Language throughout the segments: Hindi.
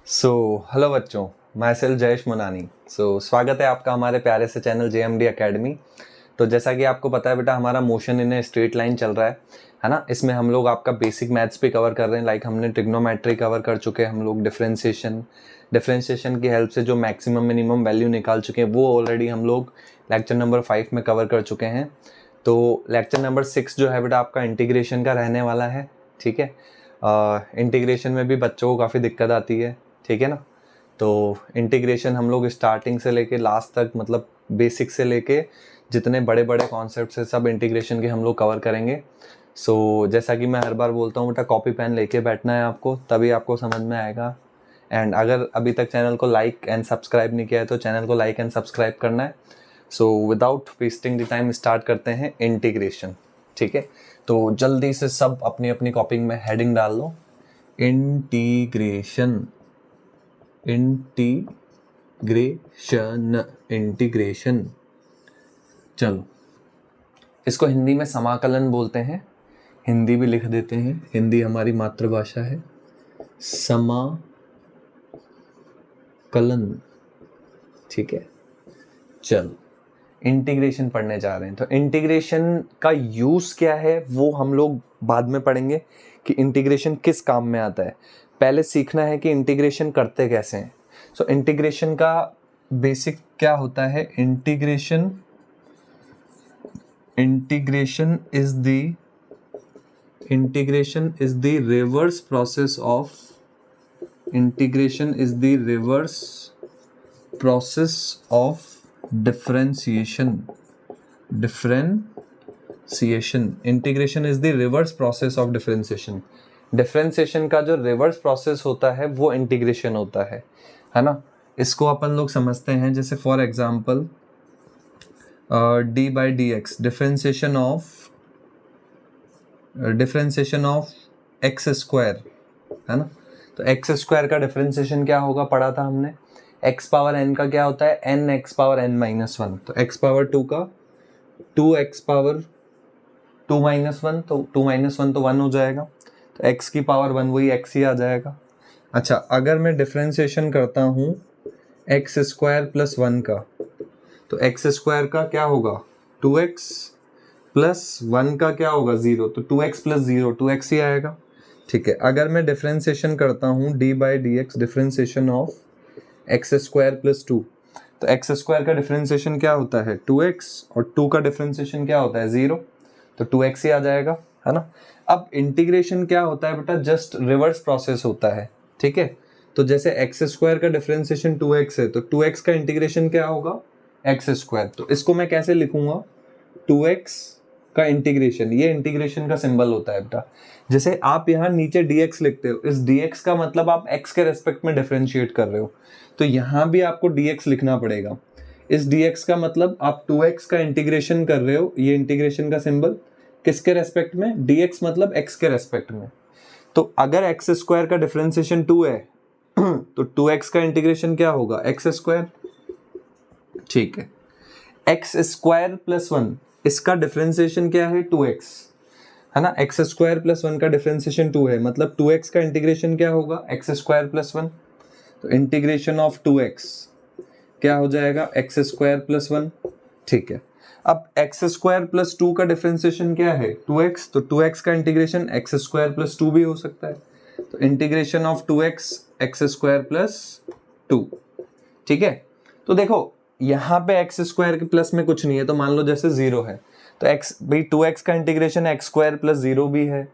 हेलो बच्चों, मैं सेल्फ जयेश मुनानी। स्वागत है आपका हमारे प्यारे से चैनल JMD एकेडमी। तो जैसा कि आपको पता है बेटा, हमारा motion in a straight line चल रहा है ना। इसमें हम लोग आपका बेसिक मैथ्स भी कवर कर रहे हैं। लाइक हमने ट्रिग्नोमेट्री कवर कर चुके हैं, हम लोग डिफरेंशिएशन की हेल्प से जो मैक्सिमम मिनिमम वैल्यू निकाल चुके हैं वो ऑलरेडी हम लोग लेक्चर नंबर 5 में कवर कर चुके हैं। तो लेक्चर नंबर 6 जो है बेटा आपका इंटीग्रेशन का रहने वाला है। ठीक है, इंटीग्रेशन में भी बच्चों को काफ़ी दिक्कत आती है, ठीक है ना। तो इंटीग्रेशन हम लोग स्टार्टिंग से लेके लास्ट तक, मतलब बेसिक से लेके जितने बड़े बड़े कॉन्सेप्ट्स है सब इंटीग्रेशन के हम लोग कवर करेंगे। जैसा कि मैं हर बार बोलता हूँ बेटा, कॉपी पेन लेके बैठना है आपको, तभी आपको समझ में आएगा। एंड अगर अभी तक चैनल को लाइक एंड सब्सक्राइब नहीं किया है तो चैनल को लाइक एंड सब्सक्राइब करना है। Without wasting the time start करते हैं इंटीग्रेशन। ठीक है, तो जल्दी से सब अपनी अपनी कॉपी में हेडिंग डाल लो। Integration, integration. चलो, इसको हिंदी में समाकलन बोलते हैं, हिंदी भी लिख देते हैं, हिंदी हमारी मातृभाषा है। समाकलन, ठीक है। चलो, इंटीग्रेशन पढ़ने जा रहे हैं। तो इंटीग्रेशन का यूज क्या है वो हम लोग बाद में पढ़ेंगे कि इंटीग्रेशन किस काम में आता है। पहले सीखना है कि इंटीग्रेशन करते कैसे हैं। इंटीग्रेशन का बेसिक क्या होता है। Integration is the reverse process of differentiation. Integration is the reverse process of differentiation. Differentiation का जो रिवर्स प्रोसेस होता है वो इंटीग्रेशन होता है ना। इसको अपन लोग समझते हैं, जैसे for example d/dx, differentiation of x square, है ना। तो एक्स स्क्वायर का डिफरेंशिएशन क्या होगा, पढ़ा था हमने। x पावर n का क्या होता है, nx पावर n-1। तो x पावर 2 का 2x पावर 2-1, तो 2-1 तो 1 हो जाएगा। तो x की पावर 1 वही x ही आ जाएगा। अच्छा, अगर मैं डिफरेंशिएशन करता हूँ एक्स स्क्वायर प्लस 1 का, तो एक्स स्क्वायर का क्या होगा 2x प्लस 1 का क्या होगा 0, तो 2x प्लस 0 2x ही आएगा। ठीक है, अगर मैं डिफरेंशिएशन करता हूँ d/dx, differentiation of x square plus 2, तो एक्स स्क्वायर का डिफरेंशिएशन क्या होता है 2x, और 2 का डिफरेंशिएशन क्या होता है 0, तो 2x ही आ जाएगा, है ना। अब इंटीग्रेशन क्या होता है बेटा, जस्ट रिवर्स प्रोसेस होता है। ठीक है, तो जैसे एक्स स्क्वायर का डिफरेंशिएशन 2x है, तो 2x का इंटीग्रेशन क्या होगा एक्स स्क्वायर। तो इसको मैं कैसे लिखूंगा, 2x का इंटीग्रेशन, ये इंटीग्रेशन का सिंबल होता है बेटा। जैसे आप यहाँ नीचे dx लिखते हो, इस dx का मतलब आप x के रेस्पेक्ट में डिफरेंशिएट कर रहे हो, तो यहाँ भी आपको dx लिखना पड़ेगा। इस dx का मतलब आप 2x का इंटीग्रेशन कर रहे हो, ये इंटीग्रेशन का सिंबल किसके रेस्पेक्ट में, dx मतलब x के रेस्पेक्ट में। तो अगर एक्स स्क्वायर का डिफरेंशिएशन 2 है तो 2x का इंटीग्रेशन क्या होगा एक्स स्क्वायर। ठीक है, एक्स स्क्वायर प्लस 1, इसका डिफरेंशिएशन क्या है 2x, है ना। एक्स स्क्वायर प्लस 1 का डिफरेंशिएशन 2 है, मतलब 2x का इंटीग्रेशन क्या होगा एक्स स्क्वायर प्लस 1। तो इंटीग्रेशन ऑफ 2x क्या हो जाएगा एक्स स्क्वायर प्लस 1। ठीक है, अब एक्स स्क्वायर प्लस 2 का डिफरेंशिएशन क्या है 2x, तो 2x का इंटीग्रेशन एक्स स्क्वायर प्लस 2 भी हो सकता है। तो integration of 2x x square plus 2। ठीक है, तो देखो यहाँ पे एक्स स्क्वायर के प्लस में कुछ नहीं है, तो मान लो जैसे 0 है, तो x भाई 2x का इंटीग्रेशन एक्स स्क्वायर प्लस 0 भी है,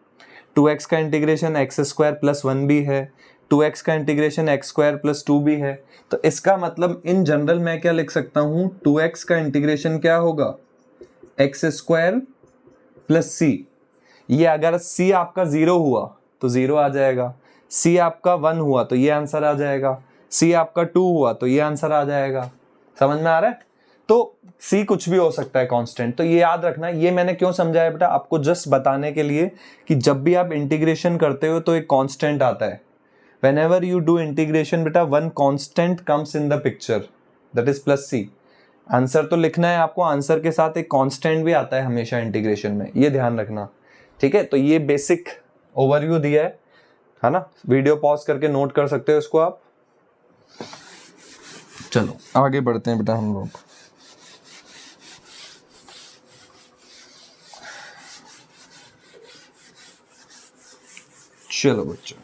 2x का इंटीग्रेशन एक्स स्क्वायर प्लस 1 भी है, 2x का इंटीग्रेशन एक्स स्क्वायर प्लस 2 भी है। तो इसका मतलब इन जनरल मैं क्या लिख सकता हूँ, 2x का इंटीग्रेशन क्या होगा एक्स स्क्वायर प्लस c। ये अगर c आपका 0 हुआ तो 0 आ जाएगा, c आपका 1 हुआ तो ये आंसर आ जाएगा, c आपका 2 हुआ तो ये आंसर आ जाएगा। समझ में आ रहा है। तो c कुछ भी हो सकता है कांस्टेंट। तो ये याद रखना, ये मैंने क्यों समझाया बेटा, आपको जस्ट बताने के लिए कि जब भी आप इंटीग्रेशन करते हो तो एक कांस्टेंट आता है। whenever you do integration बेटा, one constant comes in the picture, that is plus c। Answer तो लिखना है आपको, आंसर के साथ एक कांस्टेंट भी आता है हमेशा इंटीग्रेशन में, ये ध्यान रखना। ठीक है, तो ये बेसिक ओवरव्यू दिया है ना। वीडियो पॉज करके नोट कर सकते हो इसको आप। चलो आगे बढ़ते हैं बेटा हम लोग। चलो बच्चों,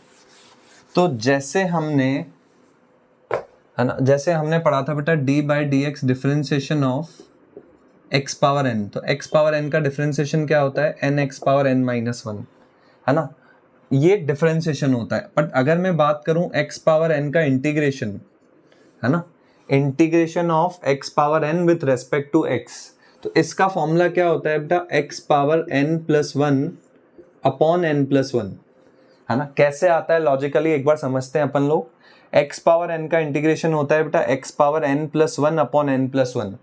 तो जैसे हमने है ना, जैसे हमने पढ़ा था बेटा d by d x differentiation of x power n, तो एक्स पावर एन का डिफरेंशिएशन क्या होता है, n x power n minus one, है ना, ये डिफरेंशिएशन होता है। बट अगर मैं बात करूं एक्स पावर एन का इंटीग्रेशन, है ना, integration of x power n with respect to x, तो इसका फॉर्मूला क्या होता है बेटा, x power n plus one upon n plus one, है ना। कैसे आता है लॉजिकली एक बार समझते हैं अपन लोग। एक्स पावर एन का इंटीग्रेशन होता है बेटा x power n plus one upon n plus one,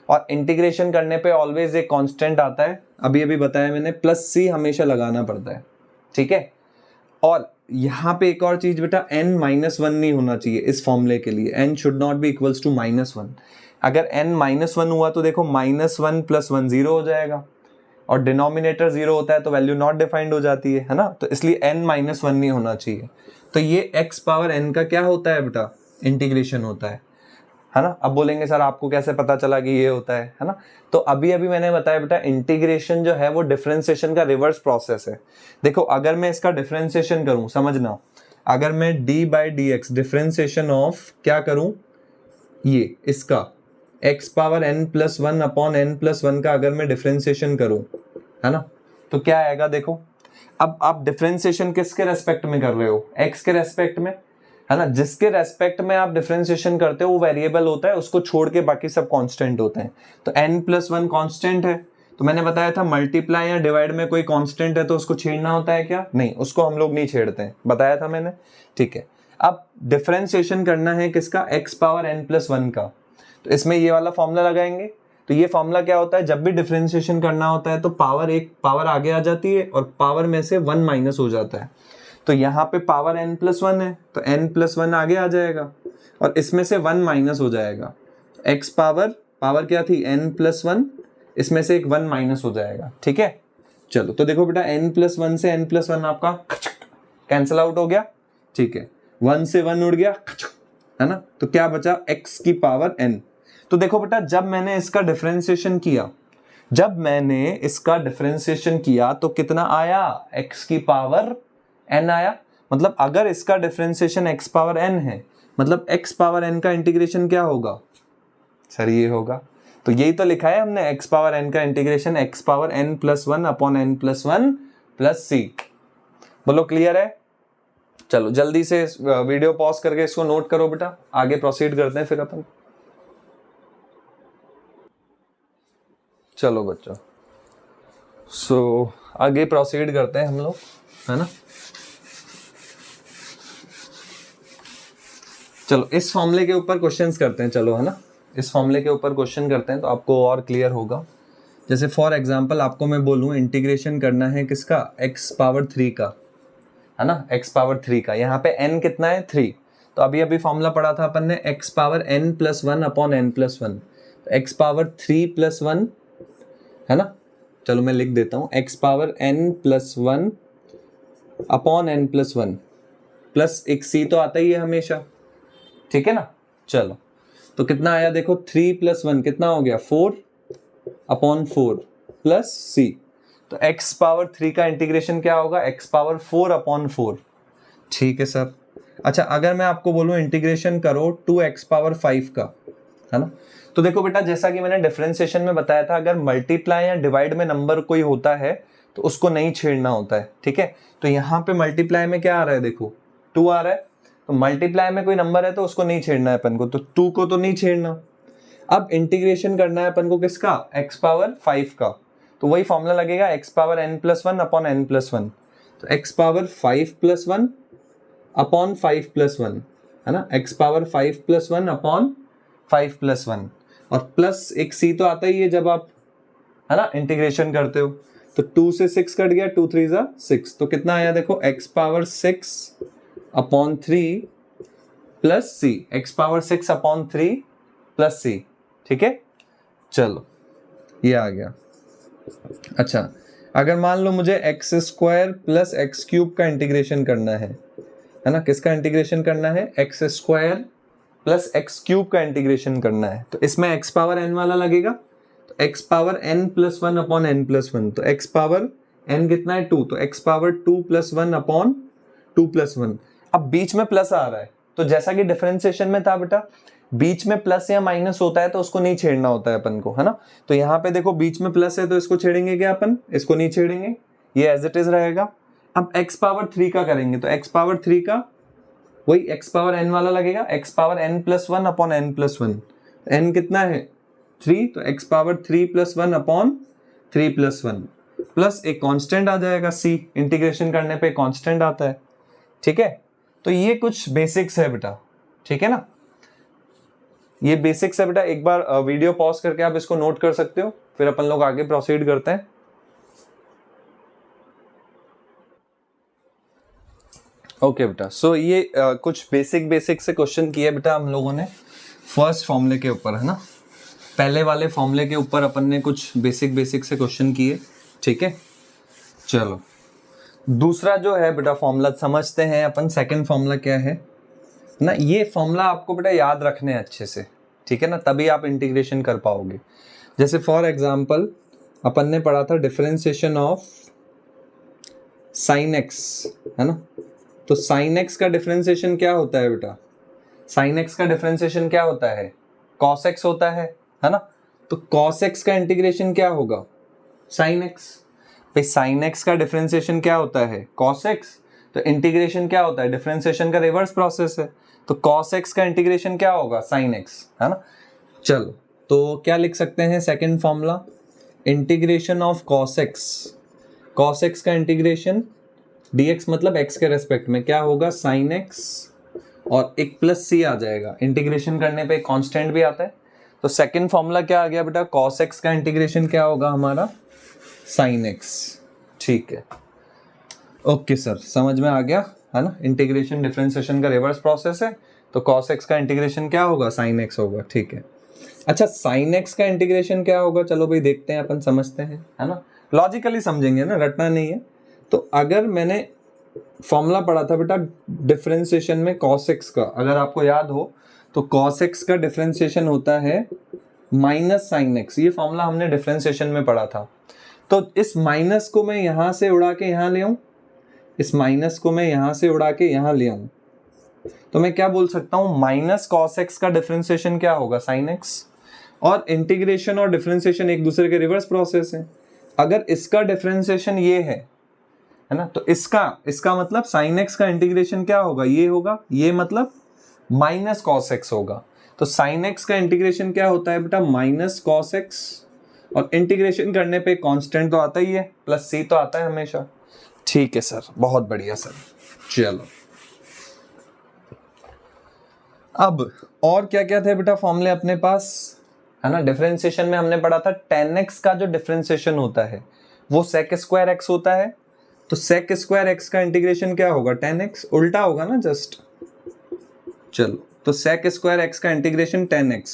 और इंटीग्रेशन करने पे ऑलवेज एक कांस्टेंट आता है, अभी अभी बताया मैंने, प्लस सी हमेशा लगाना पड़ता है, ठीक है। और यहाँ पे एक और चीज बेटा, n माइनस वन नहीं होना चाहिए इस फॉर्मूले के लिए, n should not be equals to minus one. अगर n माइनस वन हुआ तो देखो minus one plus one zero हो जाएगा, और डिनोमिनेटर जीरो होता है तो वैल्यू नॉट डिफाइंड हो जाती है ना, तो इसलिए n माइनस वन नहीं होना चाहिए। तो ये x पावर n का क्या होता है बेटा, इंटीग्रेशन होता है ना। अब बोलेंगे सर आपको कैसे पता चला कि ये होता है ना, तो अभी अभी मैंने बताया बेटा इंटीग्रेशन जो है वो डिफरेंशिएशन का रिवर्स प्रोसेस है। देखो अगर मैं इसका डिफरेंशिएशन करूं, समझना, अगर मैं d by d x differentiation of क्या करूं, ये इसका x power n plus one upon n plus one का अगर मैं डिफरेंशिएशन करूं, है ना, तो क्या आएगा देखो। अब आप डिफरेंशिएशन किसके रेस्पेक्ट में कर रहे हो, x के रेस्पेक्ट में, है ना। जिसके रेस्पेक्ट में आप डिफरेंशिएशन करते हो वो वेरिएबल होता है, उसको छोड़ के बाकी सब कांस्टेंट होते हैं। तो n प्लस वन कॉन्स्टेंट है, तो मैंने बताया था मल्टीप्लाई या डिवाइड में कोई कांस्टेंट है तो उसको छेड़ना होता है क्या, नहीं, उसको हम लोग नहीं छेड़ते हैं, बताया था मैंने, ठीक है। अब डिफरेंशिएशन करना है किसका, x power n plus one का, तो इसमें ये वाला फॉर्मूला लगाएंगे। तो ये फॉर्मूला क्या होता है, जब भी डिफरेंशिएशन करना होता है तो पावर एक पावर आगे आ जाती है और पावर में से वन माइनस हो जाता है। तो यहाँ पे पावर n प्लस वन है तो n प्लस वन आगे आ जाएगा और इसमें से वन माइनस हो जाएगा। x पावर क्या थी, n प्लस वन, इसमें से एक वन माइनस हो जाएगा, ठीक है। चलो तो देखो बेटा n प्लस वन से n प्लस वन आपका कैंसिल आउट हो गया, ठीक है, वन से वन उड़ गया, है ना, तो क्या बचा x की पावर n। तो देखो बेटा जब मैंने इसका डिफरेंशिएशन किया, तो कितना आया, x की पावर n आया। मतलब अगर इसका डिफरेंशिएशन x पावर n है, मतलब x पावर n का इंटीग्रेशन क्या होगा सर, ये होगा। तो यही तो लिखा है हमने, x पावर n का integration x power n plus one upon n plus one plus C. बोलो क्लियर है। चलो जल्दी से वीडियो पॉज करके इसको नोट करो बेटा, आगे प्रोसीड करते हैं फिर अपन। चलो बच्चों, आगे प्रोसीड करते हैं हम लोग, है ना। चलो इस फॉर्मूले के ऊपर क्वेश्चंस करते हैं, चलो, है ना, इस फॉर्मूले के ऊपर क्वेश्चन करते हैं तो आपको और क्लियर होगा। जैसे फॉर एग्जांपल आपको मैं बोलूं इंटीग्रेशन करना है किसका, x पावर थ्री का, है ना, x पावर थ्री का। यहाँ पे n कितना है, थ्री। तो अभी अभी फॉर्मूला पढ़ा था अपन ने, x power n plus one upon n plus one, तो x power three plus one, है ना। चलो मैं लिख देता हूँ, x power n plus one upon n plus one, plus एक c तो आता ही है हमेशा, ठीक है ना। चलो तो कितना आया देखो, थ्री प्लस वन कितना हो गया, four upon four plus C. तो x पावर थ्री का इंटीग्रेशन क्या होगा, x power four upon four, ठीक है सर। अच्छा अगर मैं आपको बोलूं इंटीग्रेशन करो टू x पावर फाइव का, है ना, तो देखो बेटा जैसा कि मैंने डिफरेंशिएशन में बताया था, अगर मल्टीप्लाई या डिवाइड में नंबर कोई होता है तो उसको नहीं छेड़ना होता है, ठीक है। तो यहाँ पे मल्टीप्लाई में क्या आ रहा है, देखो टू आ रहा है, तो मल्टीप्लाई में कोई नंबर है तो उसको नहीं छेड़ना है अपन को, तो टू को तो नहीं छेड़ना। अब इंटीग्रेशन करना है अपन को किसका, x पावर फाइव का, तो वही फॉर्मूला लगेगा x power n plus one upon n plus one, तो x power five plus one upon five plus one, है ना, x power five plus one upon five plus one, और प्लस एक c तो आता ही है जब आप, है ना, इंटीग्रेशन करते हो। तो टू से सिक्स कट गया, टू थ्री जा सिक्स, तो कितना आया देखो, x power six upon three plus C, X power six upon three plus C, ठीक है। चलो ये आ गया। अच्छा अगर मान लो मुझे x square plus x cube का इंटीग्रेशन करना है ना, किसका इंटीग्रेशन करना है, x square plus x cube का इंटीग्रेशन करना है, तो इसमें एक्स पावर एन वाला लगेगा, तो x power n plus one upon n plus one, तो एक्स पावर एन कितना है 2, तो x power 2 plus one upon 2 plus one. अब बीच में प्लस आ रहा है, तो जैसा कि डिफरेंशिएशन में था बेटा, बीच में प्लस या माइनस होता है तो उसको नहीं छेड़ना होता है अपन को, है ना। तो यहाँ पे देखो बीच में प्लस है तो इसको छेड़ेंगे क्या अपन, इसको नहीं छेड़ेंगे, ये एज इट इज रहेगा। अब x पावर 3 का करेंगे, तो x पावर 3 का वही x पावर n वाला लगेगा, x power n plus one upon n plus one, n कितना है 3, तो x power 3 plus one upon 3 plus one, plus एक कांस्टेंट आ जाएगा c, इंटीग्रेशन करने पे कांस्टेंट आता है, ठीक है। तो ये कुछ बेसिक्स है बेटा, ठीक है ना, ये बेसिक्स है बेटा। एक बार वीडियो पॉज करके आप इसको नोट कर सकते हो, फिर अपन लोग आगे प्रोसीड करते हैं। ओके बेटा, सो ये कुछ बेसिक से क्वेश्चन किए बेटा हम लोगों ने फर्स्ट फॉर्मूले के ऊपर, है ना। पहले वाले फॉर्मूले के ऊपर अपन ने कुछ बेसिक से क्वेश्चन किए, ठीक है। चलो दूसरा जो है बेटा फॉर्मूला समझते हैं अपन। सेकंड फॉर्मूला क्या है ना, ये फॉर्मूला आपको बेटा याद रखने हैं अच्छे से, ठीक है ना, तभी आप इंटीग्रेशन कर पाओगे। जैसे फॉर एग्जांपल अपन ने पढ़ा था डिफरेंशिएशन ऑफ साइन एक्स, है ना। तो साइन एक्स का डिफरेंशिएशन क्या होता है बेटा, साइन एक्स का डिफरेंशिएशन क्या होता है, कॉस एक्स होता है ना। तो कॉस एक्स का इंटीग्रेशन क्या होगा, साइन एक्स। भाई साइन एक्स का डिफरेंशिएशन क्या होता है, कॉस एक्स, तो इंटीग्रेशन क्या होता है, डिफरेंशिएशन का रिवर्स प्रोसेस है, तो कॉस एक्स का इंटीग्रेशन क्या होगा, साइन एक्स, है ना। चलो तो क्या लिख सकते हैं second formula, integration of cos x का इंटीग्रेशन dx मतलब x के रेस्पेक्ट में क्या होगा, साइन एक्स, और एक प्लस सी आ जाएगा, इंटीग्रेशन करने पे कांस्टेंट भी आता है। तो सेकंड फॉर्मूला क्या आ गया बेटा, cos x का इंटीग्रेशन क्या होगा हमारा, साइन एक्स, ठीक है। ओके सर, समझ में आ गया, है ना। इंटीग्रेशन डिफरेंशिएशन का रिवर्स प्रोसेस है, तो cos x का इंटीग्रेशन क्या होगा, साइन एक्स होगा, ठीक है। अच्छा साइन एक्स का इंटीग्रेशन क्या होगा, चलो भाई देखते हैं, अपन समझते हैं, है ना, लॉजिकली समझेंगे ना, रटना नहीं है। तो अगर मैंने फॉर्मूला पढ़ा था बेटा डिफरेंशिएशन में cos x का, अगर आपको याद हो तो cos x का डिफरेंशिएशन होता है माइनस साइन एक्स, ये फॉर्मूला हमने डिफरेंशिएशन में पढ़ा था। तो इस माइनस को मैं यहां से उड़ा के यहां ले आऊं, इस माइनस को मैं यहां से उड़ा के यहां ले आऊं, तो मैं क्या बोल सकता हूं, माइनस cos x का डिफरेंशिएशन क्या होगा, साइन एक्स। और इंटीग्रेशन और डिफरेंशिएशन एक दूसरे के रिवर्स प्रोसेस है। अगर इसका डिफरेंशिएशन ये है ना, तो इसका मतलब साइन एक्स का इंटीग्रेशन क्या होगा, ये होगा, ये मतलब माइनस कॉस एक्स होगा। तो साइन एक्स का इंटीग्रेशन क्या होता है बेटा, माइनस कॉस एक्स, और इंटीग्रेशन करने पे कांस्टेंट तो आता ही है, प्लस सी तो आता है हमेशा, ठीक है सर, बहुत बढ़िया सर। चलो अब और क्या क्या थे बेटा फॉर्मूले अपने पास, है ना। डिफरेंशिएशन में हमने पढ़ा था tan x का जो डिफरेंशिएशन होता है वो sec स्क्वायर x होता है, तो sec स्क्वायर x का इंटीग्रेशन क्या होगा, tan x, उल्टा होगा ना जस्ट। चलो तो sec स्क्वायर x का इंटीग्रेशन tan x,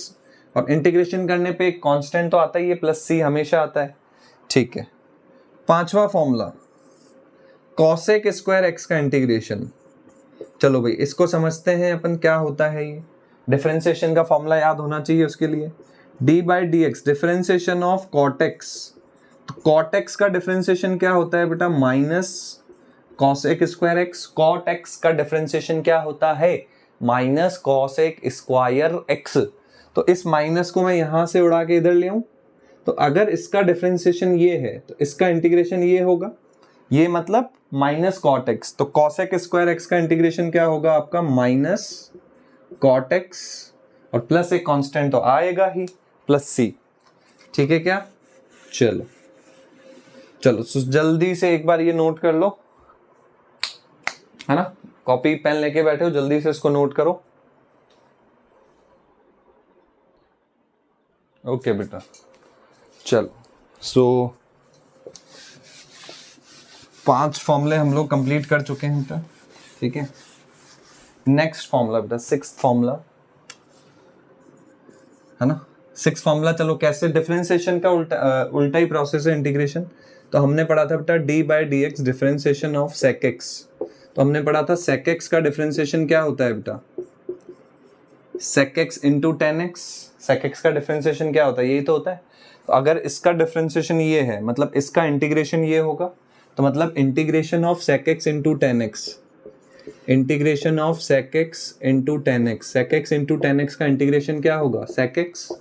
और इंटीग्रेशन करने पे एक कांस्टेंट तो आता ही है, प्लस सी हमेशा आता है, ठीक है। पांचवा फॉर्मूला cosec स्क्वायर x का इंटीग्रेशन, चलो भाई इसको समझते हैं अपन क्या होता है। ये डिफरेंशिएशन का फॉर्मूला याद होना चाहिए उसके लिए, d by d x differentiation of cot x, तो cot x का डिफरेंशिएशन क्या होता है बेटा, minus cosec square x। cot x का डिफरेंशिएशन क्या होता है, माइनस cosec स्क्वायर x। तो इस माइनस को मैं यहां से उड़ा के इधर ले आऊं, तो अगर इसका डिफरेंशिएशन ये है तो इसका इंटीग्रेशन ये होगा, ये मतलब माइनस cot x। तो cosec स्क्वायर x का इंटीग्रेशन क्या होगा आपका, माइनस cot x, और प्लस एक कांस्टेंट तो आएगा ही, प्लस सी, ठीक है क्या। चलो जल्दी से एक बार ये नोट कर लो, है ना, कॉपी पेन लेके बैठे हो, जल्दी से इसको नोट करो। ओके बेटा, चलो 5 फॉर्मूले हम लोग कंप्लीट कर चुके हैं बेटा, ठीक है। नेक्स्ट फॉर्मूला बेटा, 6th फॉर्मूला, है ना। 6th फॉर्मूला, चलो कैसे, डिफरेंशिएशन का उल्टा ही प्रोसेस है इंटीग्रेशन। तो हमने पढ़ा था बेटा d by d x differentiation of sec x, तो हमने पढ़ा था sec x का डिफरेंशिएशन क्या होता है बेटा, sec x into ten x, sec x का डिफ्रेंसिएशन क्या होता है, यही तो होता है। तो अगर इसका डिफ्रेंसिएशन ये है, मतलब इसका इंटीग्रेशन ये होगा, तो मतलब integration of sec x into ten x, integration of sec x into ten x, sec x into ten x का इंटीग्रेशन क्या होगा, sec x,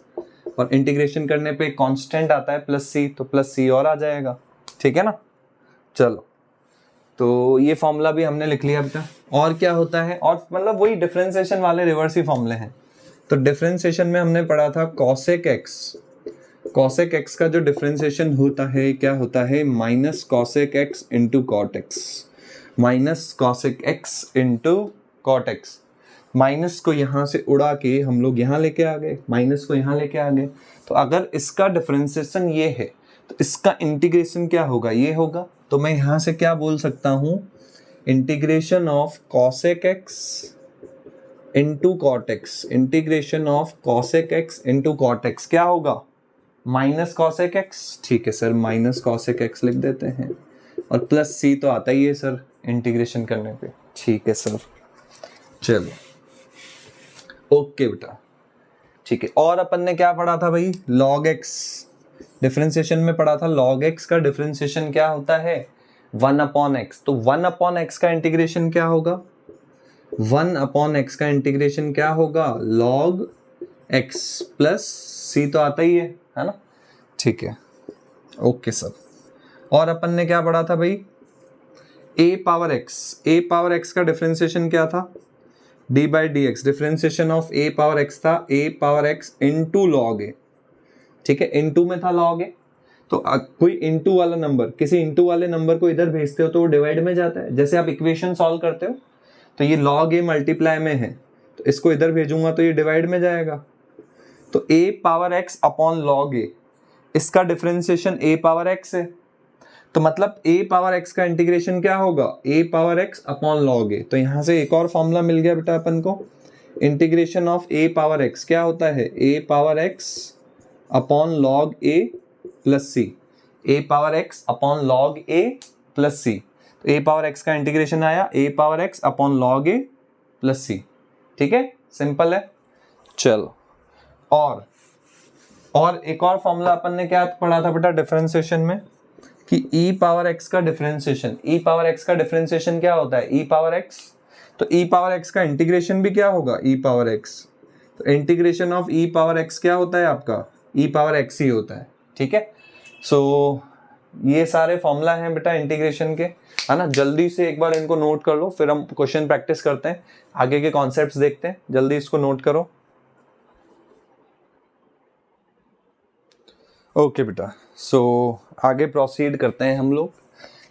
और इंटीग्रेशन करने पे कांस्टेंट आता है प्लस सी, तो प्लस सी और आ जाएगा, ठीक है ना। चलो, तो ये फॉर्मूला भी हमने लिख लिया बेटा। और क्या होता है, और मतलब वही डिफरेंशिएशन वाले रिवर्स ही फॉर्मूले हैं। तो डिफरेंशिएशन में हमने पढ़ा था cosec x, cosec x का जो डिफरेंशिएशन होता है क्या होता है, minus cosec x into cot x, minus cosec x into cot x. Minus को यहाँ से उड़ा के हम लोग यहाँ लेके आ गए, माइनस को यहाँ लेके आ गए। तो अगर इसका डिफरेंशिएशन ये है तो इसका इंटीग्रेशन क्या होगा, ये होगा। तो मैं यहाँ से क्या बोल सकता हूँ, integration of cosec x into cot x, integration of cosec x into cot x क्या होगा, माइनस cosec x, ठीक है सर, माइनस cosec x लिख देते हैं, और प्लस सी तो आता ही है सर इंटीग्रेशन करने पे, ठीक है सर। चलो ओके बेटा, ठीक है। और अपन ने क्या पढ़ा था भाई, log x, डिफरेंशिएशन में पढ़ा था log x का डिफरेंशिएशन क्या होता है, 1/x। तो 1/x का इंटीग्रेशन क्या होगा, 1/x का इंटीग्रेशन क्या होगा, log x प्लस c तो आता ही है ना, ठीक है, ओके सर। और अपन ने क्या पढ़ा था भाई, a पावर x का डिफरेंशिएशन क्या था, d by d x, differentiation of a power x था a power x into log a, ठीक है, इंटू में था लॉग a। तो कोई इंटू वाला नंबर, किसी इंटू वाले नंबर को इधर भेजते हो तो वो डिवाइड में जाता है। जैसे आप इक्वेशन सॉल्व करते हो तो ये लॉग a मल्टीप्लाई में है, तो इसको इधर भेजूंगा तो ये डिवाइड में जाएगा। तो a power x upon log a, इसका डिफरेंशिएशन a पावर x है, तो मतलब a पावर x का इंटीग्रेशन क्या होगा, a power x upon log a। तो यहाँ से एक और फॉर्मूला मिल गया बेटा अपन को, integration of a power x क्या होता है, a power x upon log a plus C, a power x upon log a plus C. तो a पावर x का इंटीग्रेशन आया a power x upon log a plus C, ठीक है, सिंपल है। चलो, और एक और फॉर्मूला अपन ने क्या पढ़ा था बेटा डिफरेंशिएशन में, कि e पावर x का डिफरेंशिएशन, e पावर x का डिफरेंशिएशन क्या होता है, e पावर x। तो e पावर x का इंटीग्रेशन भी क्या होगा, e पावर x। तो integration of e power x क्या होता है आपका, e पावर x ही होता है, ठीक है। सो ये सारे फॉर्मूला हैं बेटा इंटीग्रेशन के, है ना। जल्दी से एक बार इनको नोट कर लो, फिर हम क्वेश्चन प्रैक्टिस करते हैं, आगे के कॉन्सेप्ट्स देखते हैं। जल्दी इसको नोट करो। ओके बेटा, सो आगे प्रोसीड करते हैं हम लोग।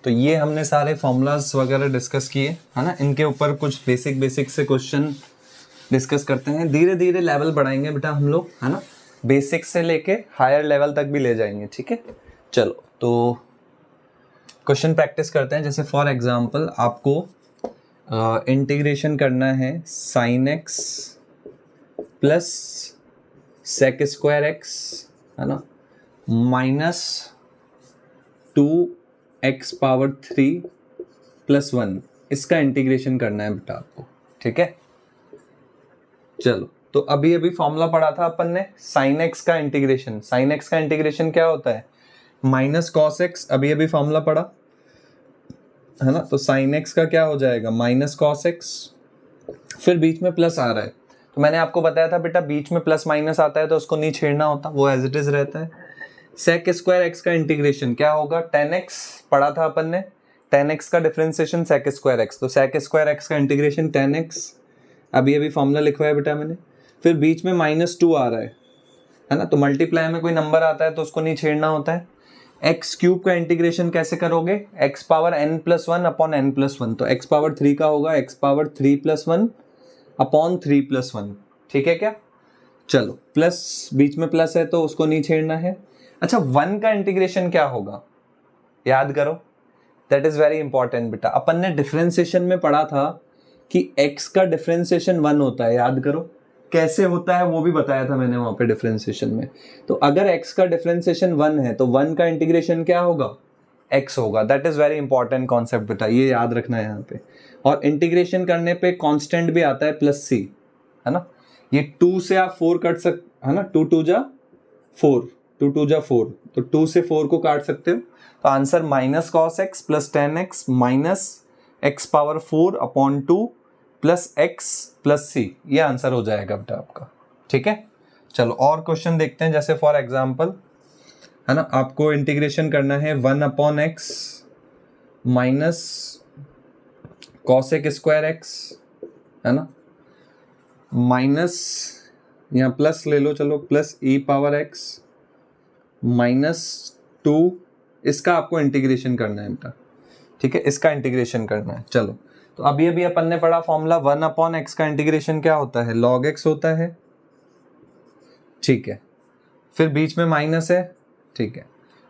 तो ये हमने सारे फॉर्मूलाज वगैरह डिस्कस किए, है ना। इनके ऊपर कुछ बेसिक से क्वेश्चन डिस्कस करते हैं। धीरे धीरे लेवल बढ़ाएंगे बेटा हम लोग, है ना, बेसिक से लेके हायर लेवल तक भी ले जाएंगे, ठीक है। चलो, तो क्वेश्चन प्रैक्टिस करते हैं। जैसे फॉर एग्जांपल आपको इंटीग्रेशन करना है sine x plus sec square x, है ना, माइनस 2x पावर 3 प्लस 1, इसका इंटीग्रेशन करना है बेटा आपको, ठीक है। चलो, तो अभी फॉर्मूला पढ़ा था अपन ने साइन एक्स का इंटीग्रेशन। साइन एक्स का इंटीग्रेशन क्या होता है, माइनस कॉस एक्स। अभी फॉर्मूला पढ़ा है ना। तो साइन एक्स का क्या हो जाएगा, माइनस कॉस एक्स, फिर बीच में प्लस आ रहा है। तो मैंने आपको बताया था बेटा बीच में प्लस माइनस आता है तो उसको नहीं छेड़ना होता, वो एज इट इज रहता है। सेक स्क्वायर एक्स का इंटीग्रेशन क्या होगा, 10x पढ़ा था अपन ने, 10x का डिफरेंशिएशन सेक स्क्वायर एक्स। तो सेक स्क्वायर एक्स का इंटीग्रेशन 10x, अभी फॉर्मूला लिखवाया बेटा मैंने। फिर बीच में -2 आ रहा है ना। तो मल्टीप्लाई में कोई नंबर आता है तो उसको नहीं छेड़ना होता है। एक्स क्यूब का इंटीग्रेशन कैसे करोगे, x power n+1 upon n+1। तो एक्स पावर 3 का होगा एक्स पावर 3+1 अपॉन 3+1, ठीक है क्या। चलो, प्लस बीच में प्लस है तो उसको नहीं छेड़ना है। अच्छा, 1 का इंटीग्रेशन क्या होगा, याद करो, दैट इज वेरी इंपॉर्टेंट बेटा। अपन ने डिफरेंशिएशन में पढ़ा था कि x का डिफरेंशिएशन 1 होता है, याद करो कैसे होता है वो भी बताया था मैंने वहां पे डिफरेंशिएशन में। तो अगर x का डिफरेंशिएशन 1 है तो 1 का इंटीग्रेशन क्या होगा, x होगा। That is very important concept बेटा, ये याद रखना है यहाँ पे। और इंटीग्रेशन करने पे कांस्टेंट भी आता है +c, है ना। ये 2 से आप 4 काट है ना, 2 2 जा 4, 2 2 जा 4, तो 2 से 4 को काट सकते हो, तो answer minus cos X plus ten X minus x power 4 upon 2 plus X plus C, ये आंसर हो जाएगा बेटा आपका। ठीक है, चलो और क्वेश्चन देखते हैं। जैसे फॉर एग्जांपल है ना, आपको इंटीग्रेशन करना है 1 upon x minus cosec square x, है ना, माइनस यहाँ प्लस ले लो, चलो plus E power X minus 2, इसका आपको इंटीग्रेशन करना है बेटा। ठीक है, इसका इंटीग्रेशन करना है। चलो, तो अभी अभी अपन ने पढ़ा फॉर्मूला 1 अपॉन एक्स का इंटीग्रेशन क्या होता है, लॉग एक्स होता है। ठीक है, फिर बीच में माइनस है। ठीक है,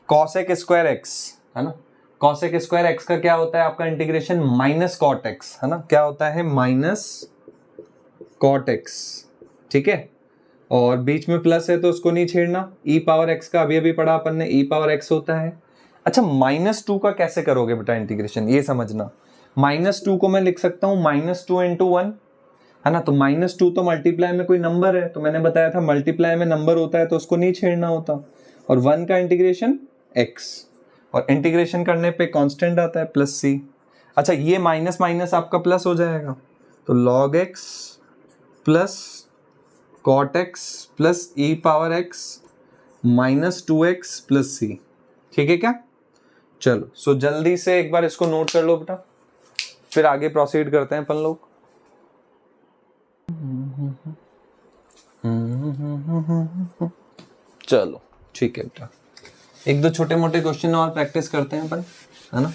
कॉसेक स्क्वायर एक्स, है ना, कॉसेक स्क्वायर एक्स का क्या होता है आपका इंटीग्रेशन, माइनस कॉट एक्स, है ना, क्या होता है माइनस कॉट एक्स। ठीक है, और बीच में प्लस है तो उसको नहीं छेड़ना। ई पावर एक्स का अभी अभी पढ़ा अपन ने, ई पावर एक्स होता है। अच्छा, -2 का कैसे करोगे बेटा इंटीग्रेशन, ये समझना। -2 को मैं लिख सकता हूँ -2 इंटू 1, है ना, तो -2 तो मल्टीप्लाई में कोई नंबर है, तो मैंने बताया था मल्टीप्लाई में नंबर होता है तो उसको नहीं छेड़ना होता। और 1 का इंटीग्रेशन x, और इंटीग्रेशन करने पे कांस्टेंट आता है प्लस c। अच्छा, ये माइनस माइनस आपका प्लस हो जाएगा, तो log x plus cot X plus E power X minus 2x plus c। ठीक है क्या, चलो सो जल्दी से एक बार इसको नोट कर लो बेटा, फिर आगे प्रोसीड करते हैं अपन लोग। चलो ठीक है बेटा, एक दो छोटे मोटे क्वेश्चन और प्रैक्टिस करते हैं अपन, है ना।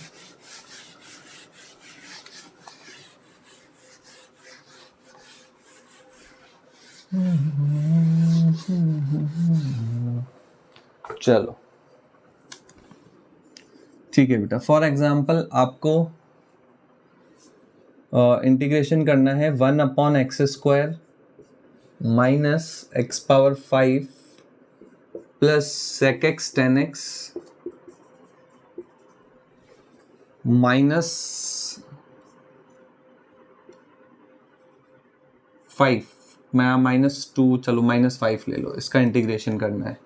चलो ठीक है बेटा, फॉर एग्जाम्पल आपको इंटीग्रेशन करना है 1 upon x square minus x power 5 plus sec x 10x minus 5, मैं -2, चलो -5 ले लो, इसका इंटीग्रेशन करना है।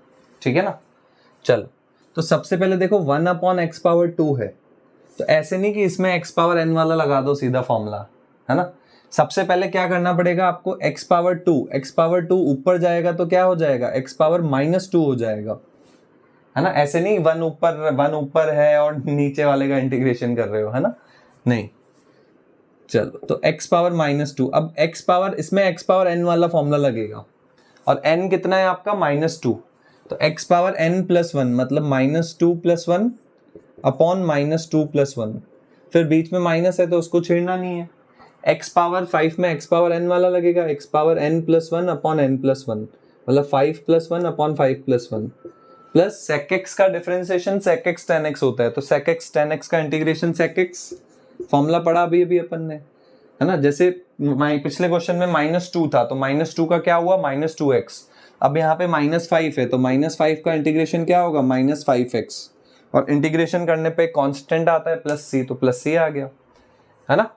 ठीक है ना, चलो तो सबसे पहले देखो 1 अपॉन एक्स पावर 2 है, तो ऐसे नहीं कि इसमें एक्स पावर एन वाला लगा दो सीधा फॉर्मूला, है ना। सबसे पहले क्या करना पड़ेगा आपको, एक्स पावर 2 ऊपर जाएगा तो क्या हो जाएगा, एक्स पावर -2 हो जाएगा, है ना। ऐसे नहीं 1 ऊपर है और नीचे वाले का इंटीग्रेशन कर रहे हो, है ना, नहीं। चलो तो x पावर -2, अब x पावर, इसमें x पावर n वाला फॉर्मूला लगेगा, और n कितना है आपका -2, तो x पावर n प्लस 1 मतलब -2 प्लस 1 अपॉन -2 प्लस 1, फिर बीच में माइनस है तो उसको छेड़ना नहीं है। x पावर 5 में x पावर n वाला लगेगा, x power n plus 1 upon n plus 1, मतलब 5 plus 1 upon 5 plus 1, plus sec x का differentiation sec x tan x होता है, तो sec x tan x का इंटीग्रेशन sec x, फॉर्मूला पढ़ा अभी अपन ने, है ना। जैसे पिछले क्वेश्चन में -2 था, तो -2 का क्या हुआ -2x, अब यहाँ पे -5 है तो -5 का इंटीग्रेशन क्या होगा -5x, और इंटीग्रेशन करने पे कांस्टेंट आता है +c, तो +c आ गया, है ना।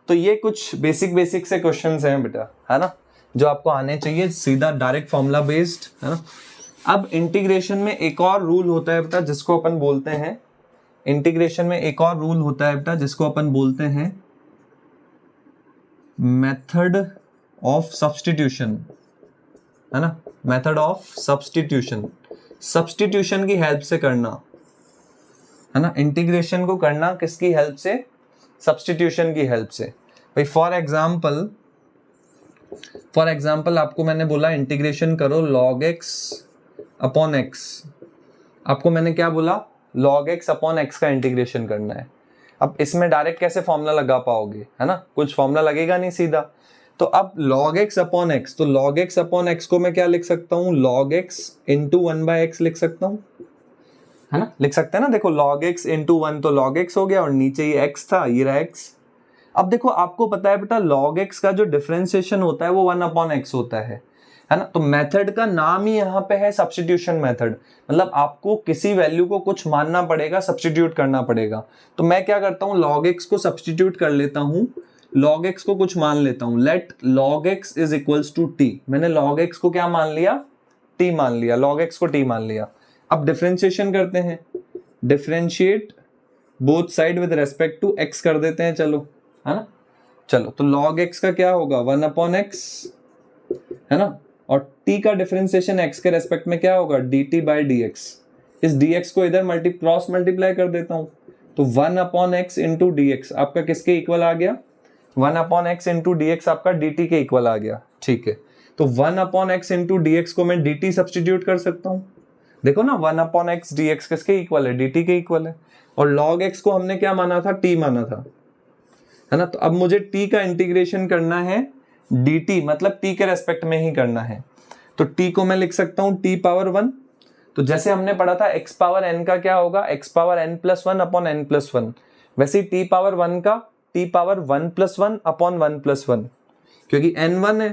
तो ये कुछ बेसिक से क्वेश्चंस हैं बेटा, है ना, जो आपको आने चाहिए, सीधा डायरेक्ट फॉर्मूला बेस्ड, है ना। अब इंटीग्रेशन में एक और रूल होता है बेटा जिसको अपन बोलते हैं, इंटीग्रेशन में एक और रूल होता है बेटा जिसको अपन बोलते हैं मेथड ऑफ सब्स्टिट्यूशन, है ना, मेथड ऑफ सब्स्टिट्यूशन, सब्स्टिट्यूशन की हेल्प से करना, है ना, इंटीग्रेशन को करना किसकी हेल्प से, सब्स्टिट्यूशन की हेल्प से। भाई फॉर एग्जाम्पल आपको मैंने बोला इंटीग्रेशन करो log x अपॉन x, आपको मैंने क्या बोला, log x अपॉन x का इंटीग्रेशन करना है। अब इसमें डायरेक्ट कैसे फॉर्मूला लगा पाओगे, है ना, कुछ फॉर्मूला लगेगा नहीं सीधा, तो अब log x अपॉन x, तो log x अपॉन x को मैं क्या लिख सकता हूँ, log x इंटू 1/x लिख सकता हूँ, है ना, लिख सकते हैं ना। देखो log x इंटू 1 तो log x हो गया, और नीचे ये x था, ये रहा x। अब देखो आपको पता है बेटा log x का जो डिफरेंशिएशन होता है वो 1 अपॉन x होता है ना। तो मेथड का नाम ही यहाँ पे है सब्स्टिट्यूशन मेथड, मतलब आपको किसी वैल्यू को कुछ मानना पड़ेगा, सब्स्टिट्यूट करना पड़ेगा। तो मैं क्या करता हूँ, log x को सब्स्टिट्यूट कर लेता हूँ log x को कुछ मान लेता हूं, let log x is equals to t। मैंने log x को क्या मान लिया, t मान लिया, log x को t मान लिया। अब डिफरेंशिएशन करते हैं, differentiate both side with respect to x कर देते हैं, चलो, है ना। चलो तो log x का क्या होगा 1/x, है ना, और t का डिफरेंशिएशन x के रेस्पेक्ट में क्या होगा dt बाई dx। इस dx को इधर क्रॉस मल्टीप्लाई कर देता हूं, तो 1/x इंटू dx आपका किसके इक्वल आ गया, 1/x इंटू dx आपका dt के इक्वल आ गया। ठीक है, तो 1/x इंटू dx को मैं dt सब्सटीट्यूट कर सकता हूं। देखो ना 1/x dx किसके इक्वल है, dt के इक्वल है, और log x को हमने क्या माना था, t माना था, है ना। तो अब मुझे t का इंटीग्रेशन करना है dt, मतलब t के रेस्पेक्ट में ही करना है। तो t को मैं लिख सकता हूं t पावर 1। तो जैसे हमने पढ़ा था x पावर n का क्या होगा, x power n plus 1 upon n plus 1, वैसे ही t पावर 1 का t power 1 plus 1 upon 1 plus 1, क्योंकि n 1 है